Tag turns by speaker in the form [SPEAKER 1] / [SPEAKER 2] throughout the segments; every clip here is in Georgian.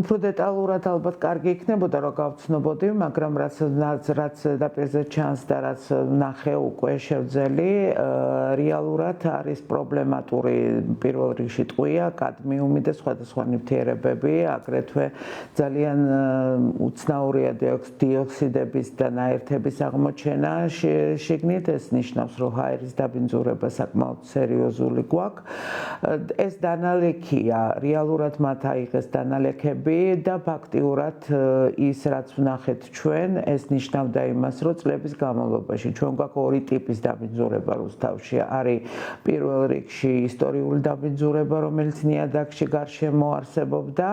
[SPEAKER 1] უფრო დეტალურად ალბათ კარგი იქნებოდა რომ გავცნობოდი, მაგრამ რაც დაპირზე ჩანს და რაც ნახე უკვე შევძელი, რეალურად არის პრობლემატური პირველ რიგში ტყვია, კადმიუმი და სხვადასხვა ნივთიერებები, აგრეთვე ძალიან უცნაურია დიოქსიდების და ნაერთების აღმოჩენა შიგნით, ეს ნიშნავს, რომ ჰაერის დაბინძურება საკმაოდ სერიოზული გვაქვს. ეს დანალექია, რეალურად მათ აიღეს დანალექები და ფაქტიურად ის რაც ვნახეთ ჩვენ ეს ნიშნავდა იმას რომ წლების განმავლობაში ჩვენ გვაქვს ორი ტიპის დაბინძურება რუსთავში არის პირველ რიგში ისტორიული დაბინძურება რომელიც ნიადაგში გარშემო არსებობდა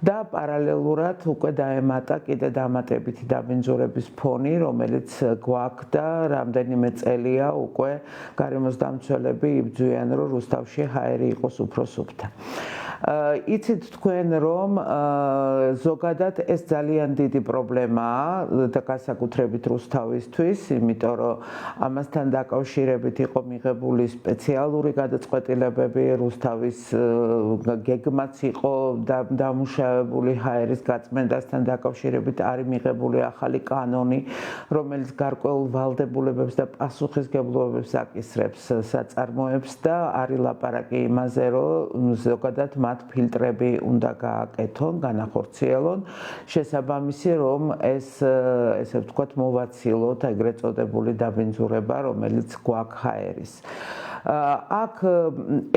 [SPEAKER 1] და პარალელურად უკვე დაემატა კიდე დამატებითი დაბინძურების ფონი რომელიც გვაქვს და რამდენიმე წელია უკვე გარემოს დამცველები იბრძვიან რომ რუსთავში ჰაერი იყოს უფრო სუფთა იცით თქვენ რომ ზოგადად ეს ძალიან დიდი პრობლემაა და განსაკუთრებით რუსთავისთვის, იმიტომ რომ ამასთან დაკავშირებით იყო მიღებული სპეციალური გადაწყვეტილებები რუსთავის გეგმაც იყო დამუშავებული ჰაერის გაწმენდასთან დაკავშირებით არის მიღებული ახალი კანონი, რომელიც გარკვეულ ვალდებულებებს და პასუხისგებლობებს აკისრებს საწარმოებს და არის ლაპარაკი იმაზე, რომ ზოგადად მათ ფილტრები უნდა გააკეთონ, განახორციელონ, შესაბამისი რომ ესე ვთქვათ მოვაცილოთ ეგრეთ წოდებული დაბინძურება, რომელიც გვაქვს ჰაერის. აქ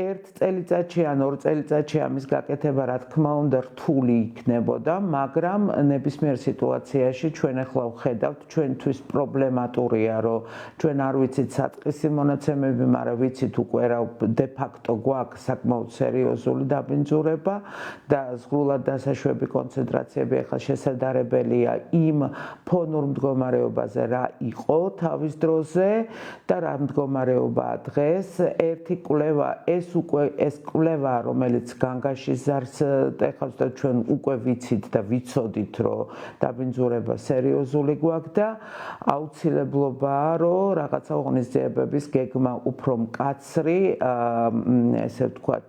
[SPEAKER 1] ერთ წელიწადში ან ორ წელიწადში ამის გაკეთება რა თქმა უნდა რთული იქნებოდა, მაგრამ ნებისმიერ სიტუაციაში ჩვენ ახლა ვხედავთ ჩვენთვის პრობლემატურია, რომ ჩვენ არ ვიცით საწყისი მონაცემები, მაგრამ ვიცით უკვე რა დე ფაქტო გვაქვს საკმაოდ სერიოზული დაბინძურება და ზღვრულად დასაშვები კონცენტრაციები ახლა შესაძლებელია იმ ფონურ მდგომარეობაზე რა იყო თავის დროზე და რა მდგომარეობაა დღეს ერთი კვლევა ეს კვლევა რომელიც განგაში ზარს ეხავს და ჩვენ უკვე ვიცით და ვიცოდით რომ დაბინძურება სერიოზული გვაქვს და აუცილებლობაა რომ რაღაცა ღონისძიებების გეგმა უფრო მკაცრი ესე ვთქვათ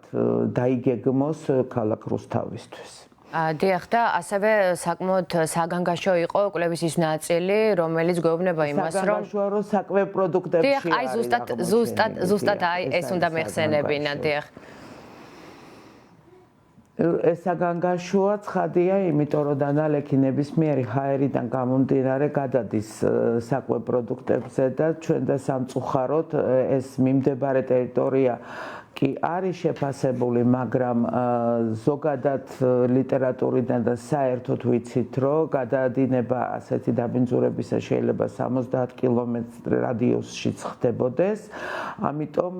[SPEAKER 1] დაიგეგმოს ქალაქ რუსთავისთვის
[SPEAKER 2] დიახ და ასევე საკმაოდ საგანგაშო იყო კვლევის ის ნაწილი, რომელიც გვეუბნება იმას, რომ
[SPEAKER 1] საგანგაშოა რომ საკვე პროდუქტებში
[SPEAKER 2] დიახ, აი ზუსტად აი ეს უნდა მეხსენებინა, დიახ.
[SPEAKER 1] ეს საგანგაშოა ცხადია, იმიტომ რომ დანალექი ნებისმიერი ჰაერიდან გამომდინარე გადადის საკვე პროდუქტებზე და ჩვენ და სამწუხაროდ ეს მიმდებარე ტერიტორია კი არის შეფასებული, მაგრამ ზოგადად ლიტერატურიდან და საერთოდ ვიცით, რომ გადაადინება ასეთი დაბინძურებისა შეიძლება 70 კილომეტრ რადიუსშიც ხდებოდეს. ამიტომ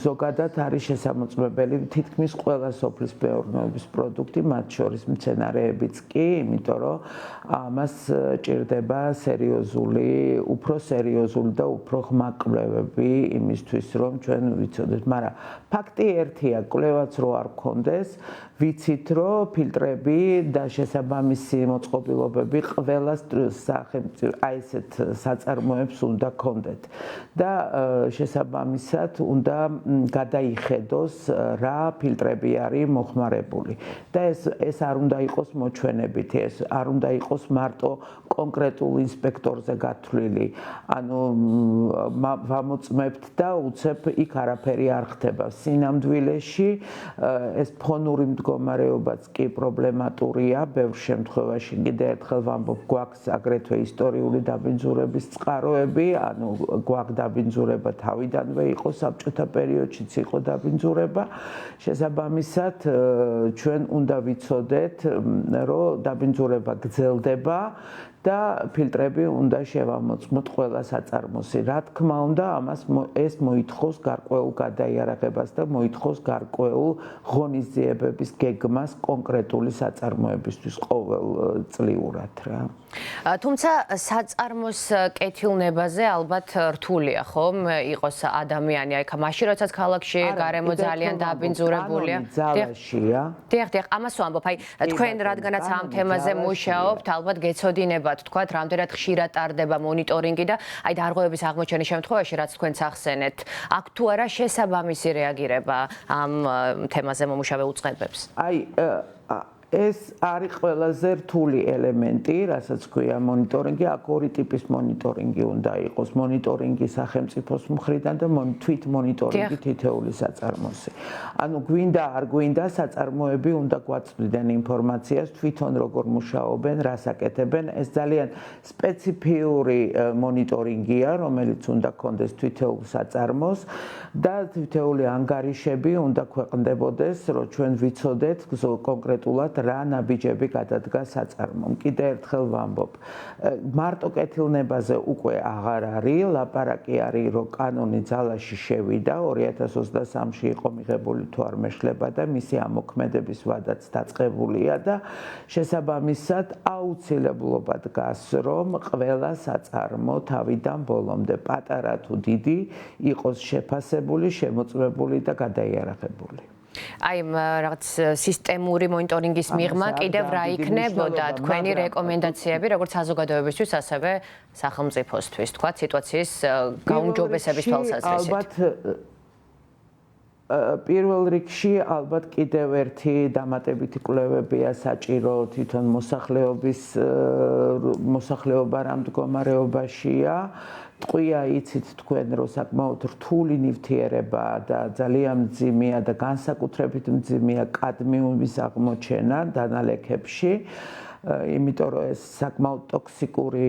[SPEAKER 1] ზოგადად არის შესამოწმებელი თითქმის ყველა სოფლის მეურნეობის პროდუქტი, მათ შორის მცენარეებიც კი, იმიტომ რომ ამას ჭირდება უფრო სერიოზული და უფრო ღრმა კვლევები იმისთვის, რომ ჩვენ ვიცოდეთ, მაგრამ ფაქტი ერთია, კვლევაც რო არ გქონდეს, ვიცით რომ ფილტრები და შესაბამისი მოწყობილობები ყველა სახელმწიფო აი ესეთ საწარმოებს უნდა გქონდეთ და შესაბამისად უნდა გადაიხედოს რა ფილტრები არის მოხმარებული და ეს არ უნდა იყოს მოჩვენებითი, ეს არ უნდა იყოს მარტო კონკრეტულ ინსპექტორზე გათვლილი, ანუ ვამოწმებთ და უცებ იქ არაფერი არ ხდება. სინამდვილეში ეს ფონური მდგომარეობაც კი პრობლემატურია, ბევრ შემთხვევაში კიდე ერთხელ ვამბობ, გვაქვს აგრეთვე ისტორიული დაბინძურების წყაროები, ანუ გვაქვს დაბინძურება თავიდანვე იყო საბჭოთა პერიოდშიც იყო დაბინძურება, შესაბამისად ჩვენ უნდა ვიცოდეთ, რომ დაბინძურება გრძელდება და ფილტრები უნდა შევამოწმოთ ყველა საწარმოსი. რა თქმა უნდა, ეს მოითხოვს გარკვეულ გადაიარაღებას და მოითხოვს გარკვეულ ღონისძიებების გეგმას კონკრეტული საწარმოებისთვის ყოველწლიურად რა.
[SPEAKER 2] თუმცა საწარმოს კეთილნებაზე ალბათ რთულია, ხომ? იყოს ადამიანი, აი მაშინ როდესაც ქალაქში გარემო ძალიან დაბინძურებულია. დიახ, ამას ვამბობ, აი თქვენ რადგანაც ამ თემაზე მუშაობთ, ალბათ გეცოდინებათ, თქვათ, რამდენად ხშირად ტარდება მონიტორინგი და აი დარღვევების აღმოჩენის შემთხვევაში, რაც თქვენც ახსენეთ, აქ თუ არა შესაბამისი რეაგირება ამ თემაზე მომუშავე უწყებებს.
[SPEAKER 1] აი ეს არის ყველაზე რთული ელემენტი, რასაც ქვია მონიტორინგი, აქ ორი ტიპის მონიტორინგი უნდა იყოს, მონიტორინგი სახელმწიფოს მხრიდან და თვით მონიტორინგი თითეული საწარმოსი. ანუ გვინდა არ გვინდა საწარმოები უნდა გვაწვდიან ინფორმაციას თვითონ როგორ მუშაობენ, რას აკეთებენ, ეს ძალიან სპეციფიური მონიტორინგია, რომელიც უნდა გქონდეს თითოეულ საწარმოს და თითოეული ანგარიშები უნდა ქვეყნდებოდეს, რომ ჩვენ ვიცოდეთ კონკრეტულად რა ნაბიჯები გადადგა საწარმომ. კიდევ ერთხელ ვამბობ, მარტო კეთილნებაზე უკვე აღარ არის, ლაპარაკი არის, რომ კანონი ძალაში შევიდა, 2023-ში იყო მიღებული თუ არ მეშლება და მისი ამოქმედების ვადაც დაწყებულია და შესაბამისად აუცილებლობა დგას, რომ ყველა საწარმო თავიდან ბოლომდე, პატარა თუ დიდი, იყოს შეფასებული, შემოწმებული და გადაიარაღებული.
[SPEAKER 2] აი რაღაც სისტემური მონიტორინგის მიღმა კიდევ რა იქნებოდა თქვენი რეკომენდაციები როგორც საზოგადოებისთვის ასევე სახელმწიფოსთვის თქვა სიტუაციის გაუმჯობესების თვალსაზრისით
[SPEAKER 1] პირველ რიგში ალბათ კიდევ ერთი დამატებითი კვლევებია საჭირო თვითონ მოსახლეობა რა მდგომარეობაშია ტყვია იცით თქვენ რომ საკმაოდ რთული ნივთიერებაა და ძალიან მძიმეა და განსაკუთრებით მძიმეა კადმიუმის აღმოჩენა დანალექებში იმიტომ რომ ეს საკმაოდ ტოქსიკური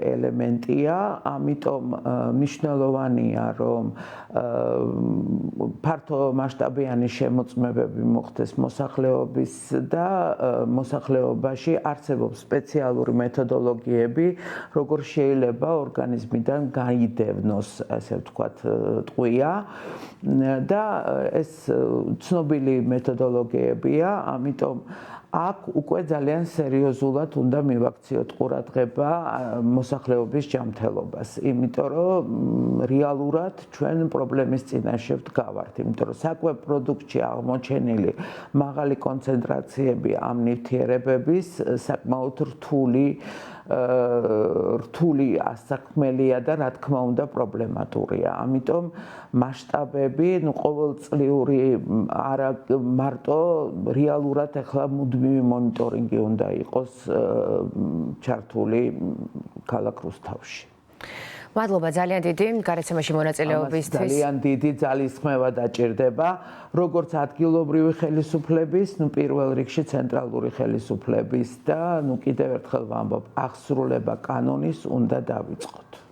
[SPEAKER 1] ელემენტია, ამიტომ მნიშვნელოვანია რომ ფართო მასშტაბიანი შემოწმებები მოხდეს მოსახლეობის და მოსახლეობაში არსებობს სპეციალური მეთოდოლოგიები, როგორ შეიძლება ორგანიზმიდან გაიდევნოს, ასე ვთქვათ, ტყვია და ეს ცნობილი მეთოდოლოგიებია, ამიტომ აქ უკვე ძალიან სერიოზულად უნდა მივაქციოთ ყურადღება მოსახლეობის ჯანმრთელობას, იმიტომ რომ რეალურად ჩვენ პრობლემის წინაშე ვდგავართ, იმიტომ რომ საკვებ პროდუქტში აღმოჩენილი მაღალი კონცენტრაციები ამ ნივთიერებების საკმაოდ რთული ასაქმელია და რა თქმა უნდა პრობლემატურია. ამიტომ მასშტაბები, ყოველწლიური არა მარტო რეალურად ახლა მუდმივი მონიტორინგი უნდა იყოს ჩართული ქალაქ რუსთავში.
[SPEAKER 2] მადლობა ძალიან დიდი გარეთ-სამაში მონაწილეობისთვის.
[SPEAKER 1] ძალიან დიდი ძალისხმევა დაჭირდება, როგორც ადგილობრივი ხელისუფლების, პირველ რიგში ცენტრალური ხელისუფლების და კიდევ ერთხელ ვამბობ, აღსრულება კანონის უნდა დავიწყოთ.